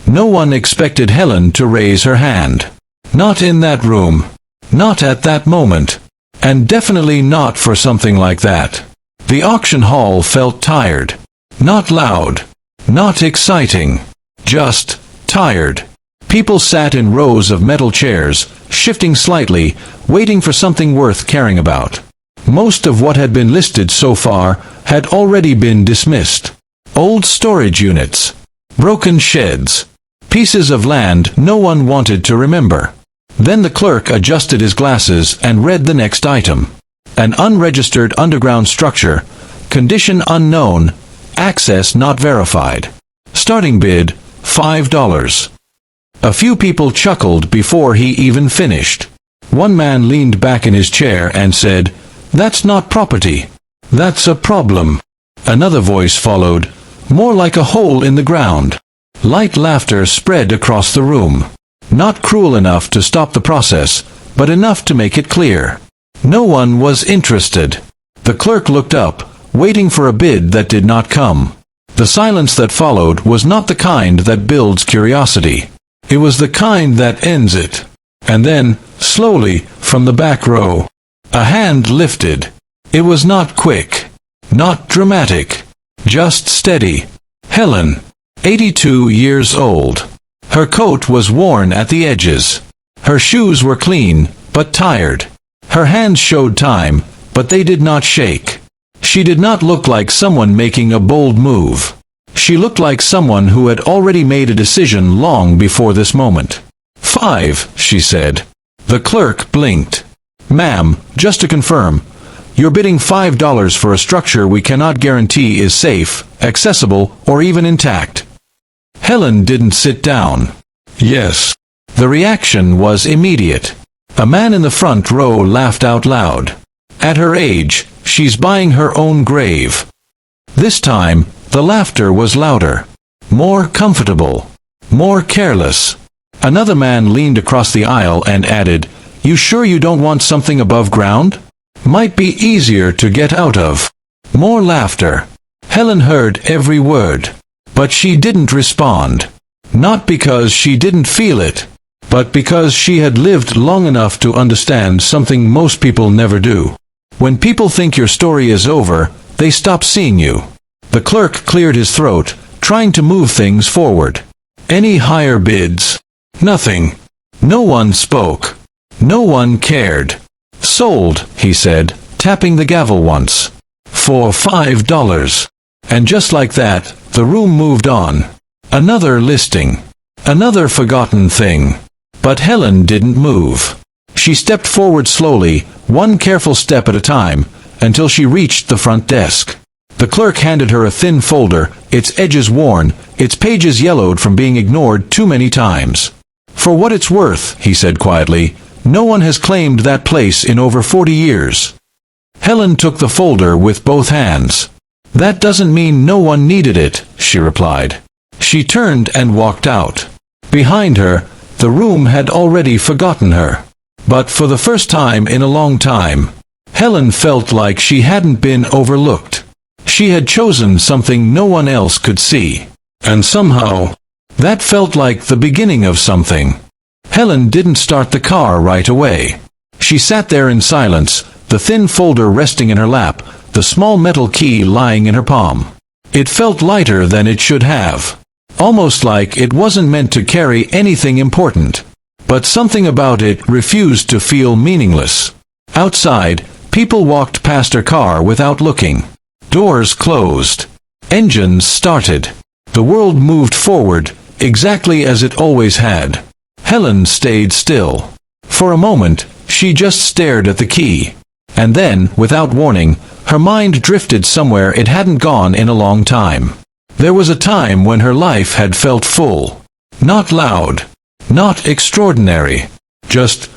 No one expected Helen to raise her hand. Not in that room. Not at that moment. And definitely not for something like that. The auction hall felt tired. Not loud. Not exciting. Just tired. People sat in rows of metal chairs, shifting slightly, waiting for something worth caring about. Most of what had been listed so far had already been dismissed. Old storage units. Broken sheds. Pieces of land no one wanted to remember. Then the clerk adjusted his glasses and read the next item. An unregistered underground structure. Condition unknown. Access not verified. Starting bid, $5. A few people chuckled before he even finished. One man leaned back in his chair and said, "That's not property. That's a problem." Another voice followed, "More like a hole in the ground." Light laughter spread across the room. Not cruel enough to stop the process, but enough to make it clear. No one was interested. The clerk looked up, waiting for a bid that did not come. The silence that followed was not the kind that builds curiosity. It was the kind that ends it. And then, slowly, from the back row, a hand lifted. It was not quick. Not dramatic. Just steady. Helen, 82 years old. Her coat was worn at the edges. Her shoes were clean, but tired. Her hands showed time, but they did not shake. She did not look like someone making a bold move. She looked like someone who had already made a decision long before this moment. "5," she said. The clerk blinked. "Ma'am, just to confirm, you're bidding $5 for a structure we cannot guarantee is safe, accessible, or even intact." Helen didn't sit down. "Yes." The reaction was immediate. A man in the front row laughed out loud. At her age, she's buying her own grave. This time, the laughter was louder. More comfortable. More careless. Another man leaned across the aisle and added, "You sure you don't want something above ground? Might be easier to get out of." More laughter. Helen heard every word. But she didn't respond. Not because she didn't feel it, but because she had lived long enough to understand something most people never do. When people think your story is over, they stop seeing you. The clerk cleared his throat, trying to move things forward. Any higher bids? Nothing. No one spoke. No one cared. "Sold," he said, tapping the gavel once. "For $5. And just like that, the room moved on. Another listing. Another forgotten thing. But Helen didn't move. She stepped forward slowly, one careful step at a time, until she reached the front desk. The clerk handed her a thin folder, its edges worn, its pages yellowed from being ignored too many times. "For what it's worth," he said quietly, "no one has claimed that place in over 40 years." Helen took the folder with both hands. "That doesn't mean no one needed it," she replied. She turned and walked out. Behind her, the room had already forgotten her. But for the first time in a long time, Helen felt like she hadn't been overlooked. She had chosen something no one else could see. And somehow, that felt like the beginning of something. Helen didn't start the car right away. She sat there in silence, the thin folder resting in her lap, the small metal key lying in her palm. It felt lighter than it should have. Almost like it wasn't meant to carry anything important. But something about it refused to feel meaningless. Outside, people walked past her car without looking. Doors closed. Engines started. The world moved forward, exactly as it always had. Helen stayed still. For a moment, she just stared at the key. And then, without warning, her mind drifted somewhere it hadn't gone in a long time. There was a time when her life had felt full. Not loud. Not extraordinary. Just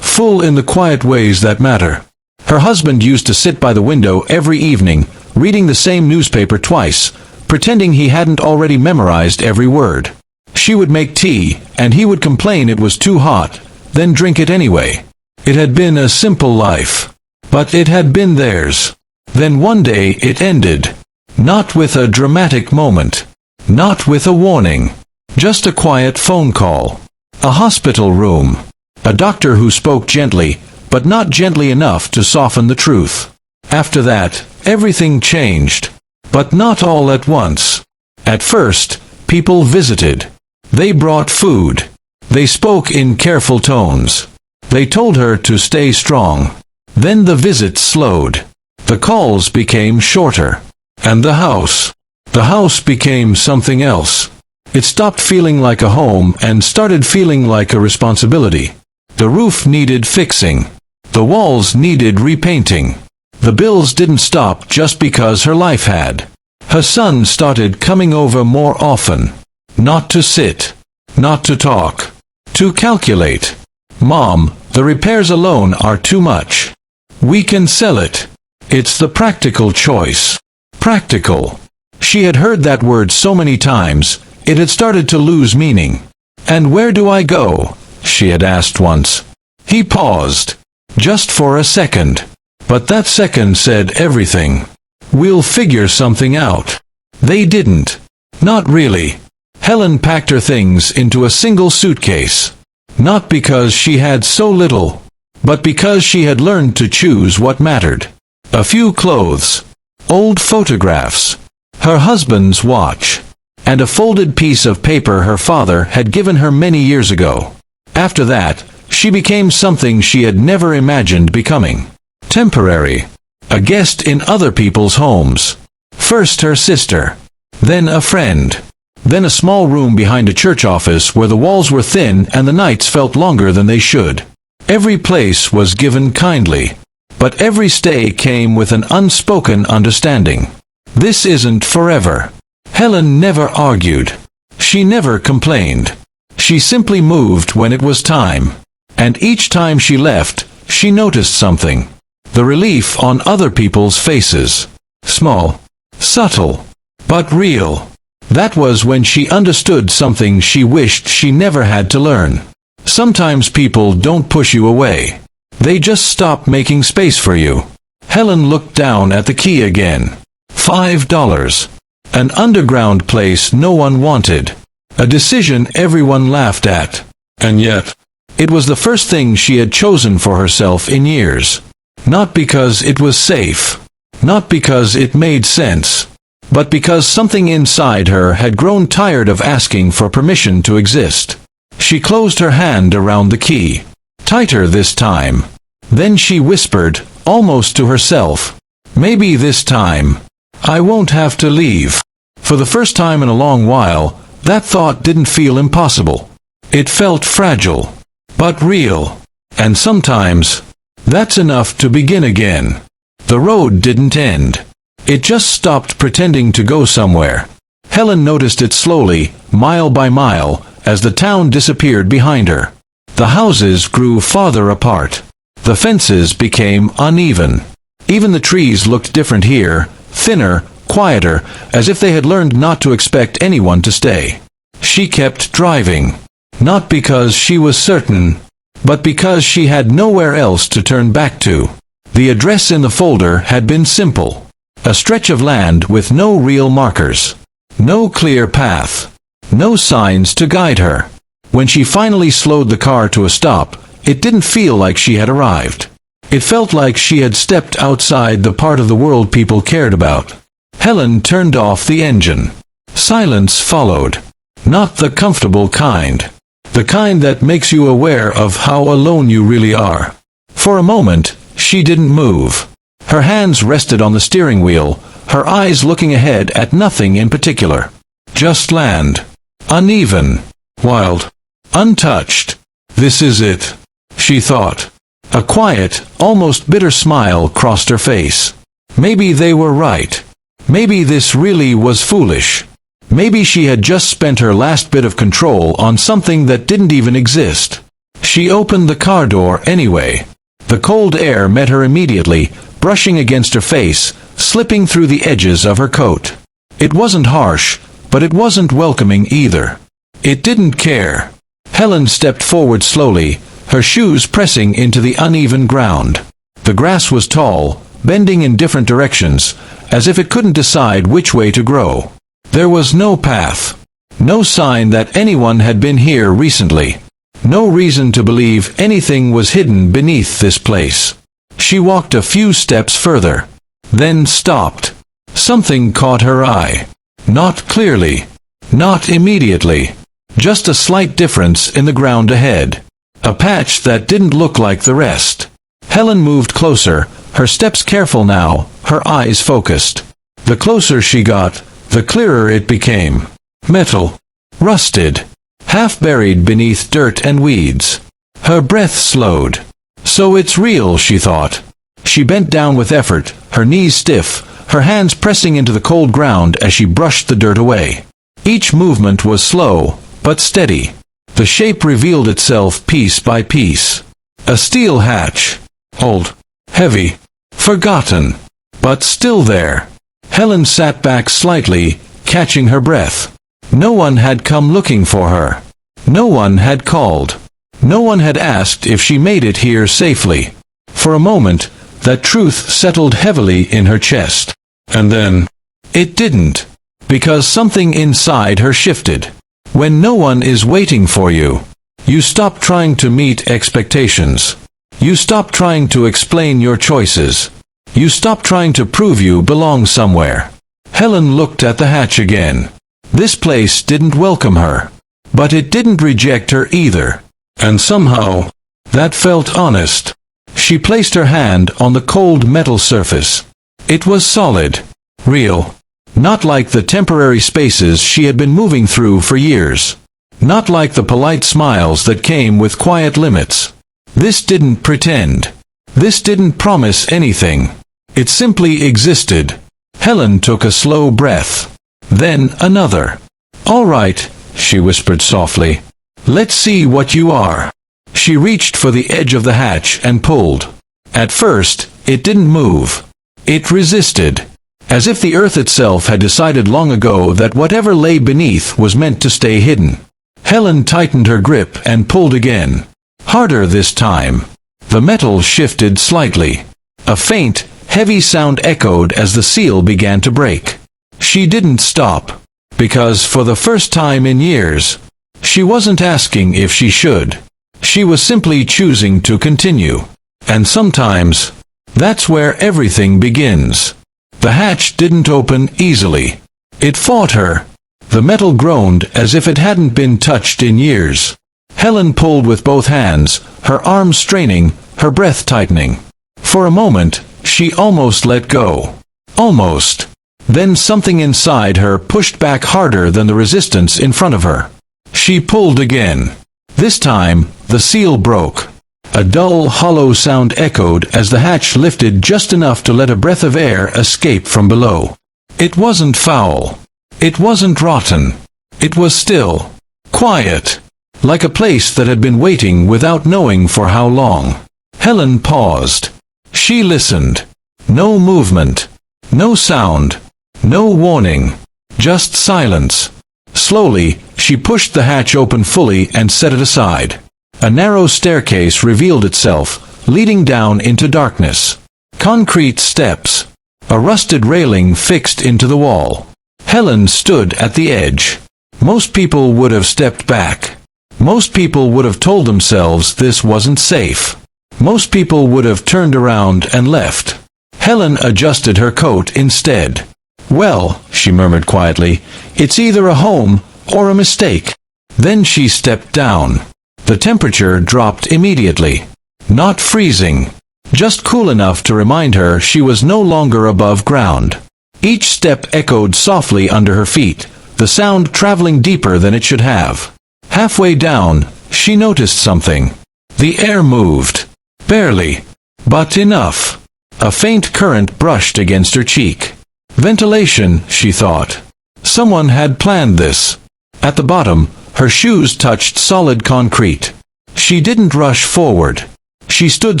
full in the quiet ways that matter. Her husband used to sit by the window every evening, reading the same newspaper twice, pretending he hadn't already memorized every word. She would make tea, and he would complain it was too hot, then drink it anyway. It had been a simple life. But it had been theirs. Then one day it ended. Not with a dramatic moment. Not with a warning. Just a quiet phone call. A hospital room. A doctor who spoke gently, but not gently enough to soften the truth. After that, everything changed. But not all at once. At first, people visited. They brought food. They spoke in careful tones. They told her to stay strong. Then the visits slowed. The calls became shorter. And the house became something else. It stopped feeling like a home and started feeling like a responsibility. The roof needed fixing. The walls needed repainting. The bills didn't stop just because her life had. Her son started coming over more often. Not to sit. Not to talk. To calculate. Mom, the repairs alone are too much. We can sell it. It's the practical choice. Practical. She had heard that word so many times, it had started to lose meaning. And where do I go? She had asked once. He paused. Just for a second. But that second said everything. We'll figure something out. They didn't. Not really. Helen packed her things into a single suitcase. Not because she had so little, but because she had learned to choose what mattered. A few clothes. Old photographs. Her husband's watch. And a folded piece of paper her father had given her many years ago. After that, she became something she had never imagined becoming. Temporary. A guest in other people's homes. First her sister. Then a friend. Then a small room behind a church office where the walls were thin and the nights felt longer than they should. Every place was given kindly. But every stay came with an unspoken understanding. This isn't forever. Helen never argued. She never complained. She simply moved when it was time. And each time she left, she noticed something. The relief on other people's faces. Small. Subtle. But real. That was when she understood something she wished she never had to learn. Sometimes people don't push you away. They just stop making space for you. Helen looked down at the key again. $5. An underground place no one wanted. A decision everyone laughed at. And yet, it was the first thing she had chosen for herself in years. Not because it was safe. Not because it made sense. But because something inside her had grown tired of asking for permission to exist. She closed her hand around the key. Tighter this time. Then she whispered, almost to herself, maybe this time, I won't have to leave. For the first time in a long while, that thought didn't feel impossible. It felt fragile, but real. And sometimes, that's enough to begin again. The road didn't end. It just stopped pretending to go somewhere. Helen noticed it slowly, mile by mile, as the town disappeared behind her. The houses grew farther apart. The fences became uneven. Even the trees looked different here, thinner, quieter, as if they had learned not to expect anyone to stay. She kept driving. Not because she was certain, but because she had nowhere else to turn back to. The address in the folder had been simple. A stretch of land with no real markers. No clear path. No signs to guide her. When she finally slowed the car to a stop, it didn't feel like she had arrived. It felt like she had stepped outside the part of the world people cared about. Helen turned off the engine. Silence followed. Not the comfortable kind. The kind that makes you aware of how alone you really are. For a moment, she didn't move. Her hands rested on the steering wheel, her eyes looking ahead at nothing in particular. Just land. Uneven. Wild. Untouched. This is it, she thought. A quiet, almost bitter smile crossed her face. Maybe they were right. Maybe this really was foolish. Maybe she had just spent her last bit of control on something that didn't even exist. She opened the car door anyway. The cold air met her immediately, brushing against her face, slipping through the edges of her coat. It wasn't harsh, but it wasn't welcoming either. It didn't care. Helen stepped forward slowly, her shoes pressing into the uneven ground. The grass was tall, bending in different directions, as if it couldn't decide which way to grow. There was no path. No sign that anyone had been here recently. No reason to believe anything was hidden beneath this place. She walked a few steps further, then stopped. Something caught her eye. Not clearly. Not immediately. Just a slight difference in the ground ahead. A patch that didn't look like the rest. Helen moved closer, her steps careful now, her eyes focused. The closer she got, the clearer it became. Metal. Rusted. Half buried beneath dirt and weeds. Her breath slowed. So it's real, she thought. She bent down with effort, her knees stiff, her hands pressing into the cold ground as she brushed the dirt away. Each movement was slow, but steady. The shape revealed itself piece by piece. A steel hatch. Old. Heavy. Forgotten. But still there. Helen sat back slightly, catching her breath. No one had come looking for her. No one had called. No one had asked if she made it here safely. For a moment, that truth settled heavily in her chest. And then, it didn't. Because something inside her shifted. When no one is waiting for you, you stop trying to meet expectations. You stop trying to explain your choices. You stop trying to prove you belong somewhere. Helen looked at the hatch again. This place didn't welcome her. But it didn't reject her either. And somehow, that felt honest. She placed her hand on the cold metal surface. It was solid. Real. Not like the temporary spaces she had been moving through for years. Not like the polite smiles that came with quiet limits. This didn't pretend. This didn't promise anything. It simply existed. Helen took a slow breath. Then another. "All right," she whispered softly. "Let's see what you are." She reached for the edge of the hatch and pulled. At first, it didn't move. It resisted. As if the earth itself had decided long ago that whatever lay beneath was meant to stay hidden. Helen tightened her grip and pulled again. Harder this time. The metal shifted slightly. A faint, heavy sound echoed as the seal began to break. She didn't stop. Because for the first time in years, she wasn't asking if she should. She was simply choosing to continue. And sometimes, that's where everything begins. The hatch didn't open easily. It fought her. The metal groaned as if it hadn't been touched in years. Helen pulled with both hands, her arms straining, her breath tightening. For a moment, she almost let go. Almost. Then something inside her pushed back harder than the resistance in front of her. She pulled again. This time, the seal broke. A dull, hollow sound echoed as the hatch lifted just enough to let a breath of air escape from below. It wasn't foul. It wasn't rotten. It was still. Quiet. Like a place that had been waiting without knowing for how long. Helen paused. She listened. No movement. No sound. No warning. Just silence. Slowly, she pushed the hatch open fully and set it aside. A narrow staircase revealed itself, leading down into darkness. Concrete steps. A rusted railing fixed into the wall. Helen stood at the edge. Most people would have stepped back. Most people would have told themselves this wasn't safe. Most people would have turned around and left. Helen adjusted her coat instead. "Well," she murmured quietly, "it's either a home or a mistake." Then she stepped down. The temperature dropped immediately. Not freezing. Just cool enough to remind her she was no longer above ground. Each step echoed softly under her feet, the sound traveling deeper than it should have. Halfway down, she noticed something. The air moved. Barely. But enough. A faint current brushed against her cheek. Ventilation, she thought. Someone had planned this. At the bottom, her shoes touched solid concrete. She didn't rush forward. She stood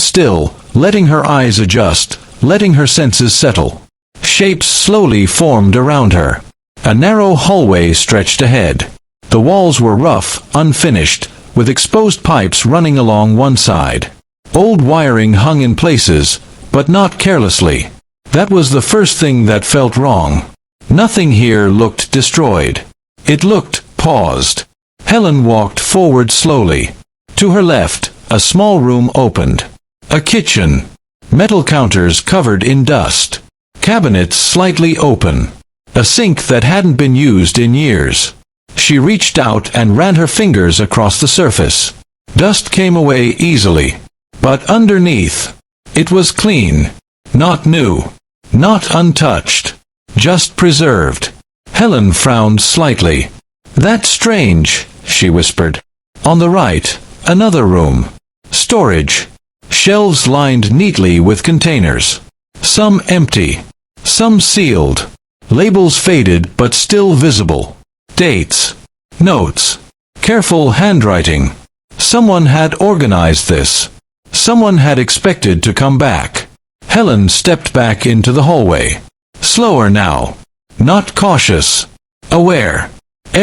still, letting her eyes adjust, letting her senses settle. Shapes slowly formed around her. A narrow hallway stretched ahead. The walls were rough, unfinished, with exposed pipes running along one side. Old wiring hung in places, but not carelessly. That was the first thing that felt wrong. Nothing here looked destroyed. It looked paused. Helen walked forward slowly. To her left, a small room opened. A kitchen. Metal counters covered in dust. Cabinets slightly open. A sink that hadn't been used in years. She reached out and ran her fingers across the surface. Dust came away easily. But underneath, it was clean. Not new. Not untouched. Just preserved. Helen frowned slightly. "That's strange," she whispered. On the right, another room. Storage. Shelves lined neatly with containers. Some empty. Some sealed. Labels faded but still visible. Dates. Notes. Careful handwriting. Someone had organized this. Someone had expected to come back. Helen stepped back into the hallway. Slower now. Not cautious. Aware.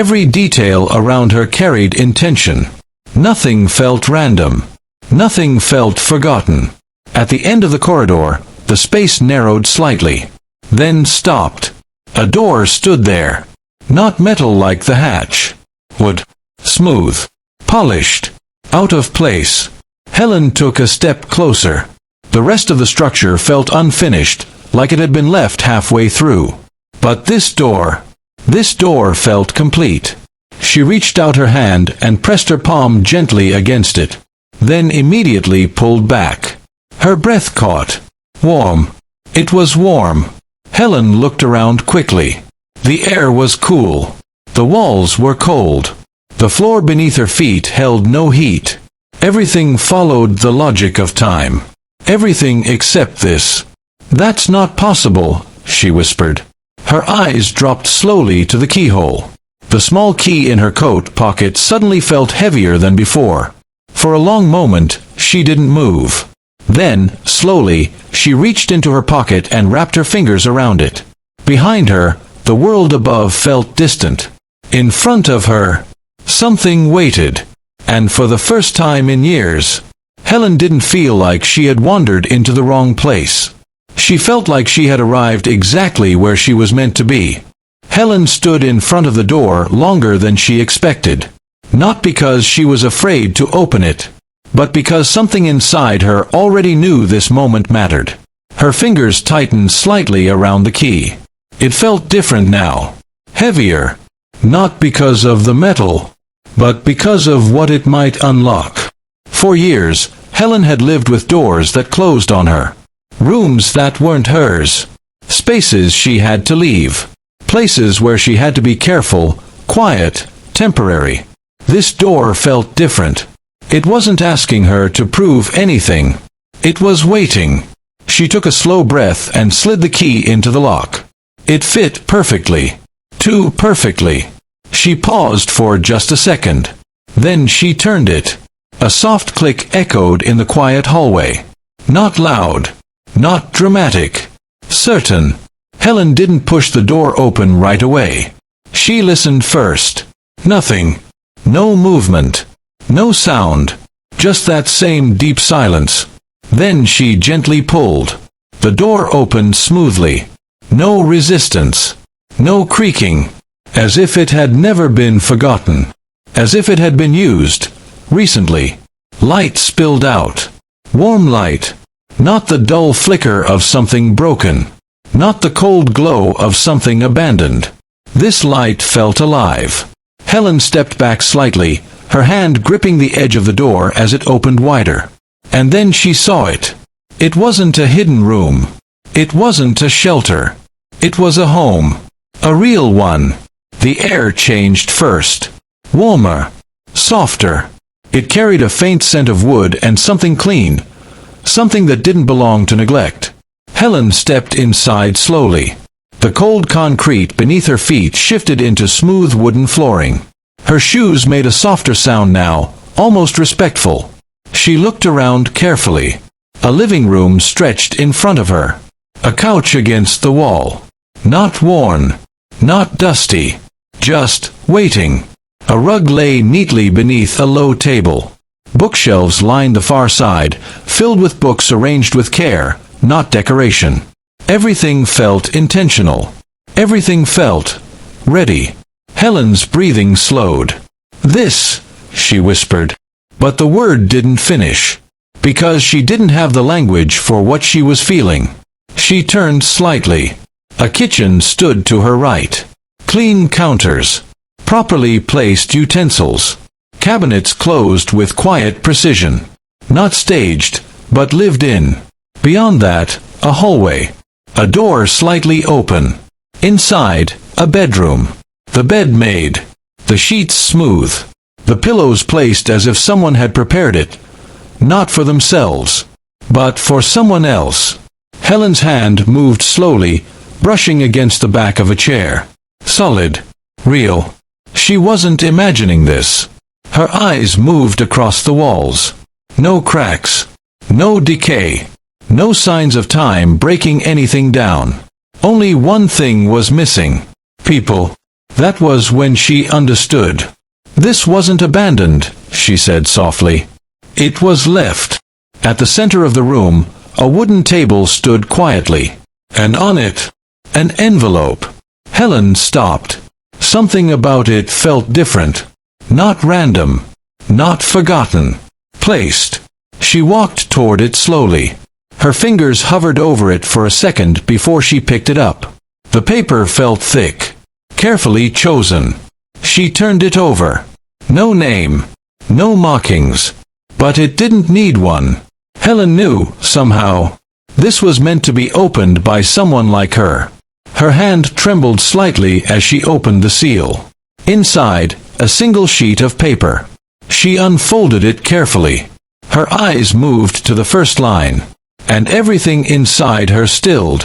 Every detail around her carried intention. Nothing felt random. Nothing felt forgotten. At the end of the corridor, the space narrowed slightly. Then stopped. A door stood there. Not metal like the hatch. Wood. Smooth. Polished. Out of place. Helen took a step closer. The rest of the structure felt unfinished, like it had been left halfway through. But this door felt complete. She reached out her hand and pressed her palm gently against it. Then immediately pulled back. Her breath caught. Warm. It was warm. Helen looked around quickly. The air was cool. The walls were cold. The floor beneath her feet held no heat. Everything followed the logic of time. Everything except this. "That's not possible," she whispered. Her eyes dropped slowly to the keyhole. The small key in her coat pocket suddenly felt heavier than before. For a long moment, she didn't move. Then, slowly, she reached into her pocket and wrapped her fingers around it. Behind her, the world above felt distant. In front of her, something waited. And for the first time in years, Helen didn't feel like she had wandered into the wrong place. She felt like she had arrived exactly where she was meant to be. Helen stood in front of the door longer than she expected. Not because she was afraid to open it, but because something inside her already knew this moment mattered. Her fingers tightened slightly around the key. It felt different now. Heavier. Not because of the metal, but because of what it might unlock. For years, Helen had lived with doors that closed on her. Rooms that weren't hers. Spaces she had to leave. Places where she had to be careful, quiet, temporary. This door felt different. It wasn't asking her to prove anything. It was waiting. She took a slow breath and slid the key into the lock. It fit perfectly. Too perfectly. She paused for just a second. Then she turned it. A soft click echoed in the quiet hallway. Not loud. Not dramatic. Certain. Helen didn't push the door open right away. She listened first. Nothing. No movement. No sound. Just that same deep silence. Then she gently pulled. The door opened smoothly. No resistance. No creaking. As if it had never been forgotten. As if it had been used. Recently. Light spilled out. Warm light. Not the dull flicker of something broken. Not the cold glow of something abandoned. This light felt alive. Helen stepped back slightly, her hand gripping the edge of the door as it opened wider. And then she saw it. It wasn't a hidden room. It wasn't a shelter. It was a home. A real one. The air changed first. Warmer. Softer. It carried a faint scent of wood and something clean. Something that didn't belong to neglect. Helen stepped inside slowly. The cold concrete beneath her feet shifted into smooth wooden flooring. Her shoes made a softer sound now, almost respectful. She looked around carefully. A living room stretched in front of her. A couch against the wall. Not worn. Not dusty. Just waiting. A rug lay neatly beneath a low table. Bookshelves lined the far side, filled with books arranged with care, not decoration. Everything felt intentional. Everything felt ready. Helen's breathing slowed. "This," she whispered. But the word didn't finish, because she didn't have the language for what she was feeling. She turned slightly. A kitchen stood to her right. Clean counters. Properly placed utensils. Cabinets closed with quiet precision. Not staged, but lived in. Beyond that, a hallway. A door slightly open. Inside, a bedroom. The bed made. The sheets smooth. The pillows placed as if someone had prepared it. Not for themselves, but for someone else. Helen's hand moved slowly, brushing against the back of a chair. Solid. Real. She wasn't imagining this. Her eyes moved across the walls. No cracks. No decay. No signs of time breaking anything down. Only one thing was missing. People. That was when she understood. "This wasn't abandoned," she said softly. "It was left." At the center of the room, a wooden table stood quietly. And on it, an envelope. Helen stopped. Something about it felt different. Not random. Not forgotten. Placed. She walked toward it slowly. Her fingers hovered over it for a second before she picked it up. The paper felt thick. Carefully chosen. She turned it over. No name. No markings. But it didn't need one. Helen knew, somehow. This was meant to be opened by someone like her. Her hand trembled slightly as she opened the seal. Inside, a single sheet of paper. She unfolded it carefully. Her eyes moved to the first line. And everything inside her stilled.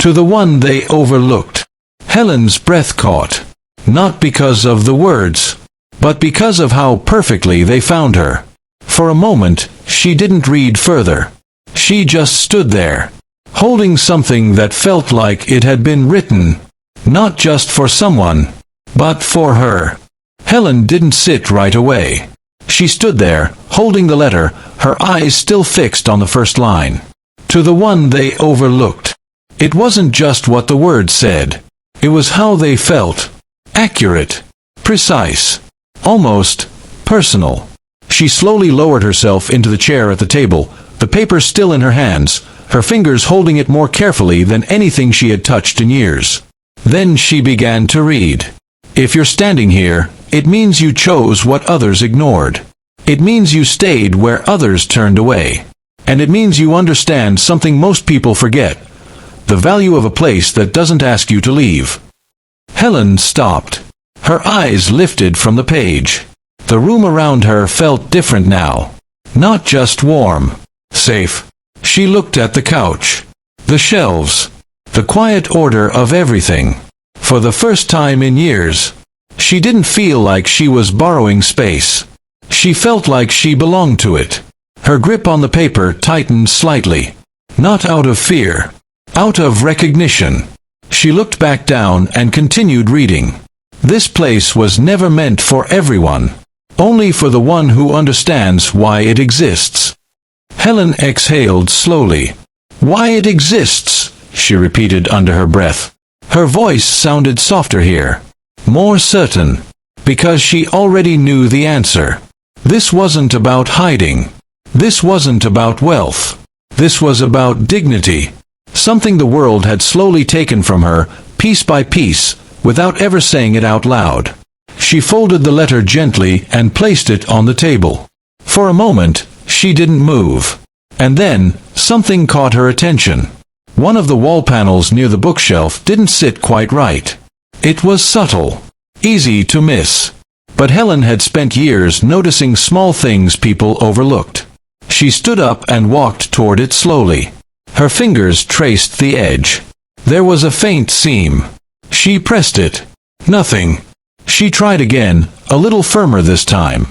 To the one they overlooked. Helen's breath caught. Not because of the words, but because of how perfectly they found her. For a moment, she didn't read further. She just stood there, holding something that felt like it had been written, not just for someone, but for her. Helen didn't sit right away. She stood there, holding the letter, her eyes still fixed on the first line. To the one they overlooked. It wasn't just what the words said. It was how they felt. Accurate. Precise. Almost personal. She slowly lowered herself into the chair at the table, the paper still in her hands, her fingers holding it more carefully than anything she had touched in years. Then she began to read. "If you're standing here, it means you chose what others ignored. It means you stayed where others turned away. And it means you understand something most people forget. The value of a place that doesn't ask you to leave." Helen stopped. Her eyes lifted from the page. The room around her felt different now. Not just warm. Safe. She looked at the couch. The shelves. The quiet order of everything. For the first time in years, she didn't feel like she was borrowing space. She felt like she belonged to it. Her grip on the paper tightened slightly. Not out of fear. Out of recognition. She looked back down and continued reading. This place was never meant for everyone. Only for the one who understands why it exists. Helen exhaled slowly. "Why it exists," she repeated under her breath. Her voice sounded softer here. More certain. Because she already knew the answer. This wasn't about hiding. This wasn't about wealth. This was about dignity. Something the world had slowly taken from her, piece by piece, without ever saying it out loud. She folded the letter gently and placed it on the table. For a moment, she didn't move. And then, something caught her attention. One of the wall panels near the bookshelf didn't sit quite right. It was subtle. Easy to miss. But Helen had spent years noticing small things people overlooked. She stood up and walked toward it slowly. Her fingers traced the edge. There was a faint seam. She pressed it. Nothing. She tried again, a little firmer this time.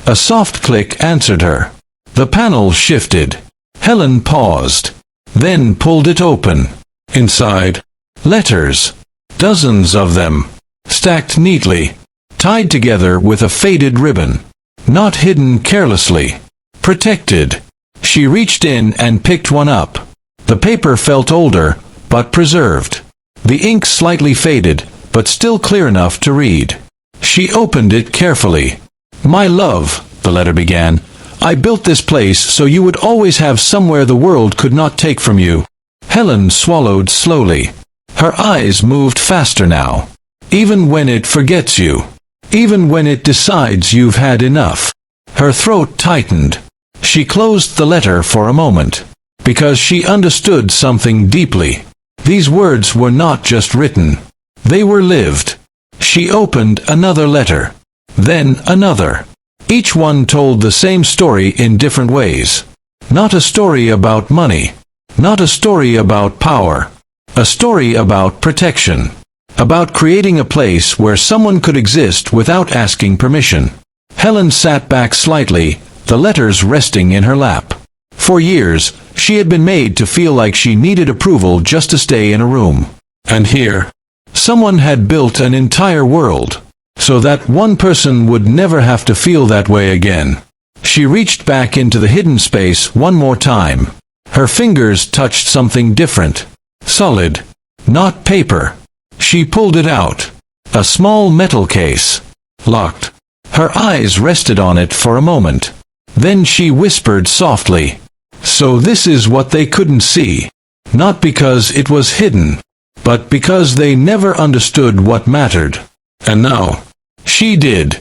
A soft click answered her. The panel shifted. Helen paused. Then pulled it open. Inside, letters. Dozens of them. Stacked neatly. Tied together with a faded ribbon. Not hidden carelessly. Protected. She reached in and picked one up. The paper felt older, but preserved. The ink slightly faded, but still clear enough to read. She opened it carefully. "My love," the letter began, "I built this place so you would always have somewhere the world could not take from you." Helen swallowed slowly. Her eyes moved faster now. "Even when it forgets you. Even when it decides you've had enough." Her throat tightened. She closed the letter for a moment, because she understood something deeply. These words were not just written. They were lived. She opened another letter. Then another. Each one told the same story in different ways. Not a story about money. Not a story about power. A story about protection. About creating a place where someone could exist without asking permission. Helen sat back slightly, the letters resting in her lap. For years, she had been made to feel like she needed approval just to stay in a room. And here, someone had built an entire world, so that one person would never have to feel that way again. She reached back into the hidden space one more time. Her fingers touched something different. Solid. Not paper. She pulled it out. A small metal case. Locked. Her eyes rested on it for a moment. Then she whispered softly, "So this is what they couldn't see. Not because it was hidden, but because they never understood what mattered. And now, she did."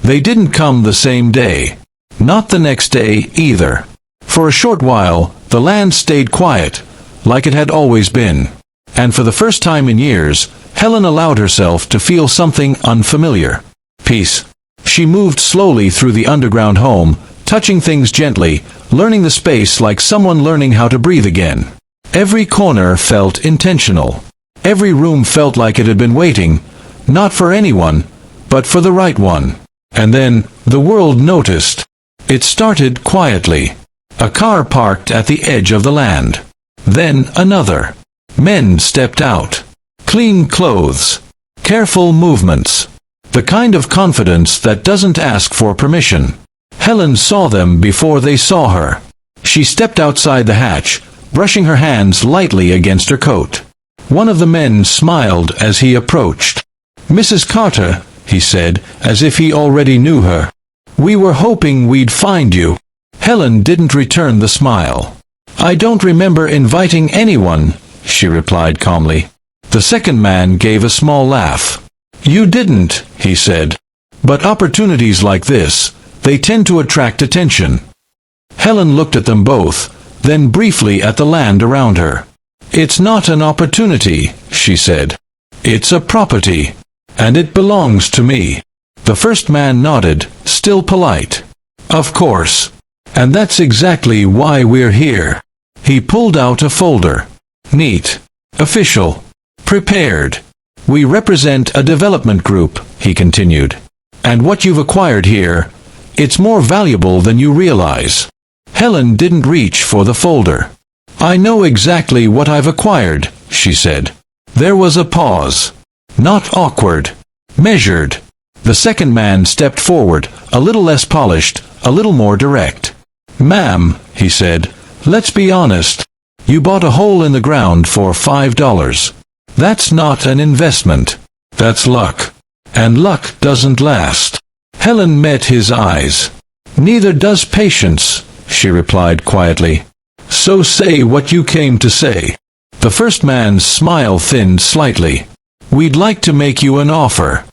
They didn't come the same day. Not the next day either. For a short while, the land stayed quiet, like it had always been. And for the first time in years, Helen allowed herself to feel something unfamiliar. Peace. She moved slowly through the underground home, touching things gently, learning the space like someone learning how to breathe again. Every corner felt intentional. Every room felt like it had been waiting, not for anyone, but for the right one. And then, the world noticed. It started quietly. A car parked at the edge of the land. Then another. Men stepped out. Clean clothes. Careful movements. The kind of confidence that doesn't ask for permission. Helen saw them before they saw her. She stepped outside the hatch, brushing her hands lightly against her coat. One of the men smiled as he approached. "Mrs. Carter," he said, as if he already knew her. "We were hoping we'd find you." Helen didn't return the smile. "I don't remember inviting anyone," she replied calmly. The second man gave a small laugh. "You didn't," he said. "But opportunities like this, they tend to attract attention." Helen looked at them both, then briefly at the land around her. "It's not an opportunity," she said. "It's a property. And it belongs to me." The first man nodded, still polite. "Of course. And that's exactly why we're here." He pulled out a folder. "Neat. Official. Prepared. We represent a development group," he continued. "And what you've acquired here, it's more valuable than you realize." Helen didn't reach for the folder. "I know exactly what I've acquired," she said. There was a pause. Not awkward. Measured. The second man stepped forward, a little less polished, a little more direct. "Ma'am," he said, "let's be honest. You bought a hole in the ground for $5. That's not an investment. That's luck. And luck doesn't last." Helen met his eyes. "Neither does patience," she replied quietly. "So say what you came to say." The first man's smile thinned slightly. "We'd like to make you an offer."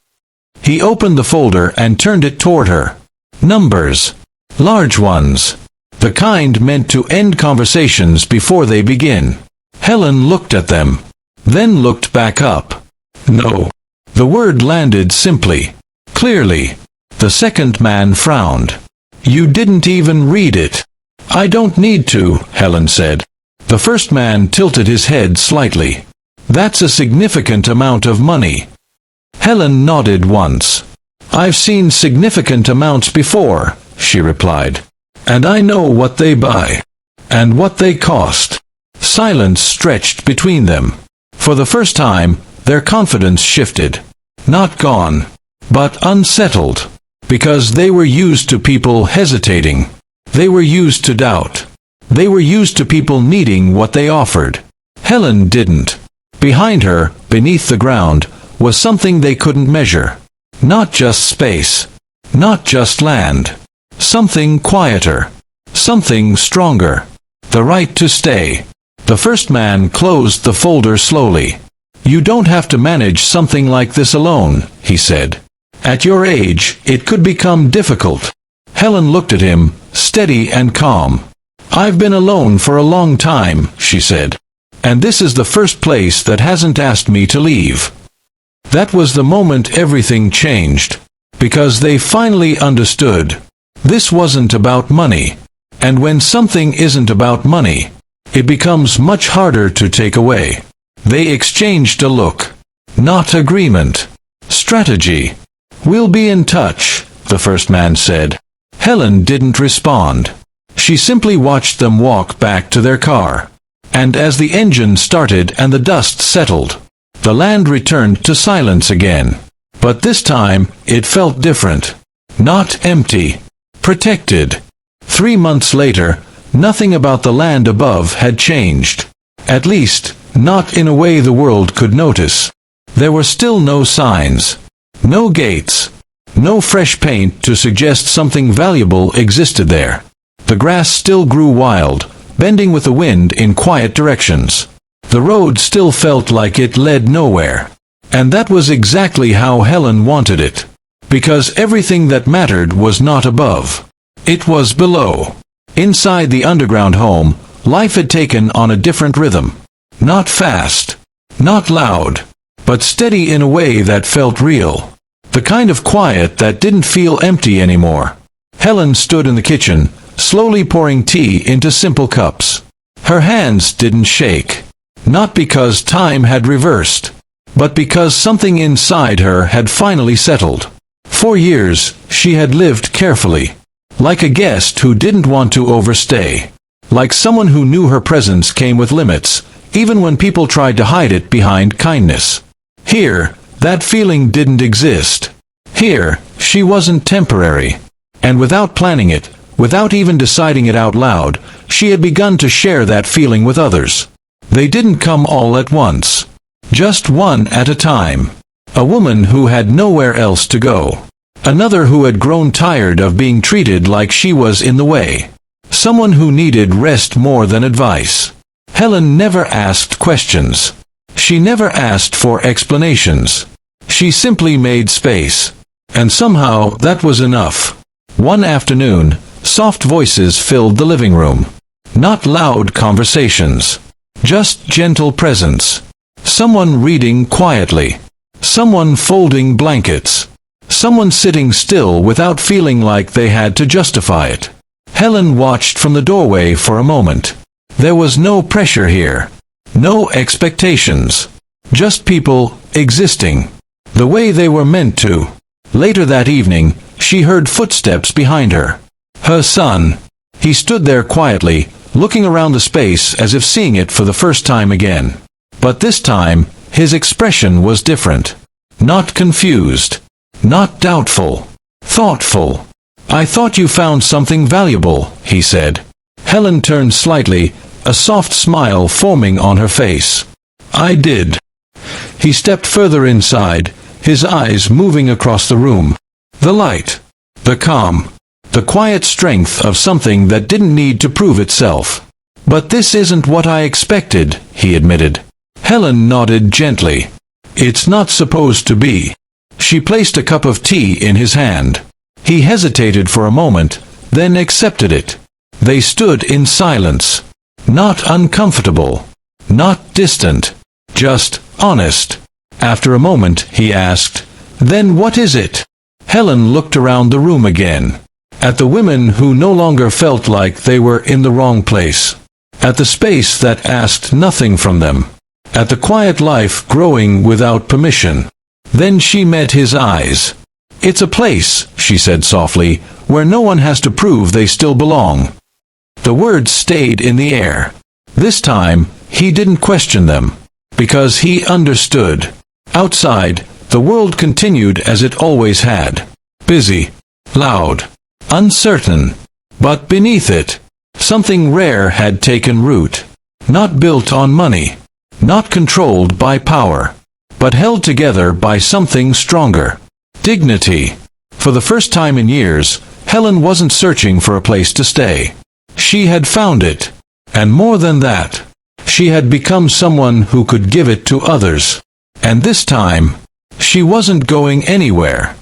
He opened the folder and turned it toward her. Numbers. Large ones. The kind meant to end conversations before they begin. Helen looked at them. Then looked back up. "No." The word landed simply. Clearly. The second man frowned. "You didn't even read it." "I don't need to," Helen said. The first man tilted his head slightly. "That's a significant amount of money." Helen nodded once. "I've seen significant amounts before," she replied. "And I know what they buy. And what they cost." Silence stretched between them. For the first time, their confidence shifted. Not gone, but unsettled. Because they were used to people hesitating. They were used to doubt. They were used to people needing what they offered. Helen didn't. Behind her, beneath the ground, was something they couldn't measure. Not just space. Not just land. Something quieter. Something stronger. The right to stay. The first man closed the folder slowly. You don't have to manage something like this alone, he said. At your age, it could become difficult. Helen looked at him, steady and calm. I've been alone for a long time, she said. And this is the first place that hasn't asked me to leave. That was the moment everything changed. Because they finally understood. This wasn't about money. And when something isn't about money, it becomes much harder to take away. They exchanged a look. Not agreement. Strategy. We'll be in touch, the first man said. Helen didn't respond. She simply watched them walk back to their car. And as the engine started and the dust settled, the land returned to silence again. But this time, it felt different. Not empty. Protected. 3 months later, nothing about the land above had changed. At least, not in a way the world could notice. There were still no signs. No gates. No fresh paint to suggest something valuable existed there. The grass still grew wild, bending with the wind in quiet directions. The road still felt like it led nowhere. And that was exactly how Helen wanted it. Because everything that mattered was not above. It was below. Inside the underground home, life had taken on a different rhythm. Not fast. Not loud. But steady in a way that felt real. The kind of quiet that didn't feel empty anymore. Helen stood in the kitchen, slowly pouring tea into simple cups. Her hands didn't shake. Not because time had reversed, but because something inside her had finally settled. For years, she had lived carefully. Like a guest who didn't want to overstay. Like someone who knew her presence came with limits, even when people tried to hide it behind kindness. Here, that feeling didn't exist. Here, she wasn't temporary. And without planning it, without even deciding it out loud, she had begun to share that feeling with others. They didn't come all at once. Just one at a time. A woman who had nowhere else to go. Another who had grown tired of being treated like she was in the way. Someone who needed rest more than advice. Helen never asked questions. She never asked for explanations. She simply made space. And somehow that was enough. One afternoon, soft voices filled the living room. Not loud conversations. Just gentle presence. Someone reading quietly. Someone folding blankets. Someone sitting still without feeling like they had to justify it. Helen watched from the doorway for a moment. There was no pressure here. No expectations. Just people existing. The way they were meant to. Later that evening, she heard footsteps behind her. Her son. He stood there quietly, looking around the space as if seeing it for the first time again. But this time, his expression was different. Not confused. Not doubtful. Thoughtful. I thought you found something valuable, he said. Helen turned slightly, a soft smile forming on her face. I did. He stepped further inside, his eyes moving across the room. The light. The calm. The quiet strength of something that didn't need to prove itself. But this isn't what I expected, he admitted. Helen nodded gently. It's not supposed to be. She placed a cup of tea in his hand. He hesitated for a moment, then accepted it. They stood in silence. Not uncomfortable. Not distant. Just honest. After a moment, he asked, "Then what is it?" Helen looked around the room again. At the women who no longer felt like they were in the wrong place. At the space that asked nothing from them. At the quiet life growing without permission. Then she met his eyes. It's a place, she said softly, where no one has to prove they still belong. The words stayed in the air. This time, he didn't question them. Because he understood. Outside, the world continued as it always had. Busy. Loud. Uncertain. But beneath it, something rare had taken root. Not built on money. Not controlled by power. But held together by something stronger. Dignity. For the first time in years, Helen wasn't searching for a place to stay. She had found it. And more than that, she had become someone who could give it to others. And this time, she wasn't going anywhere.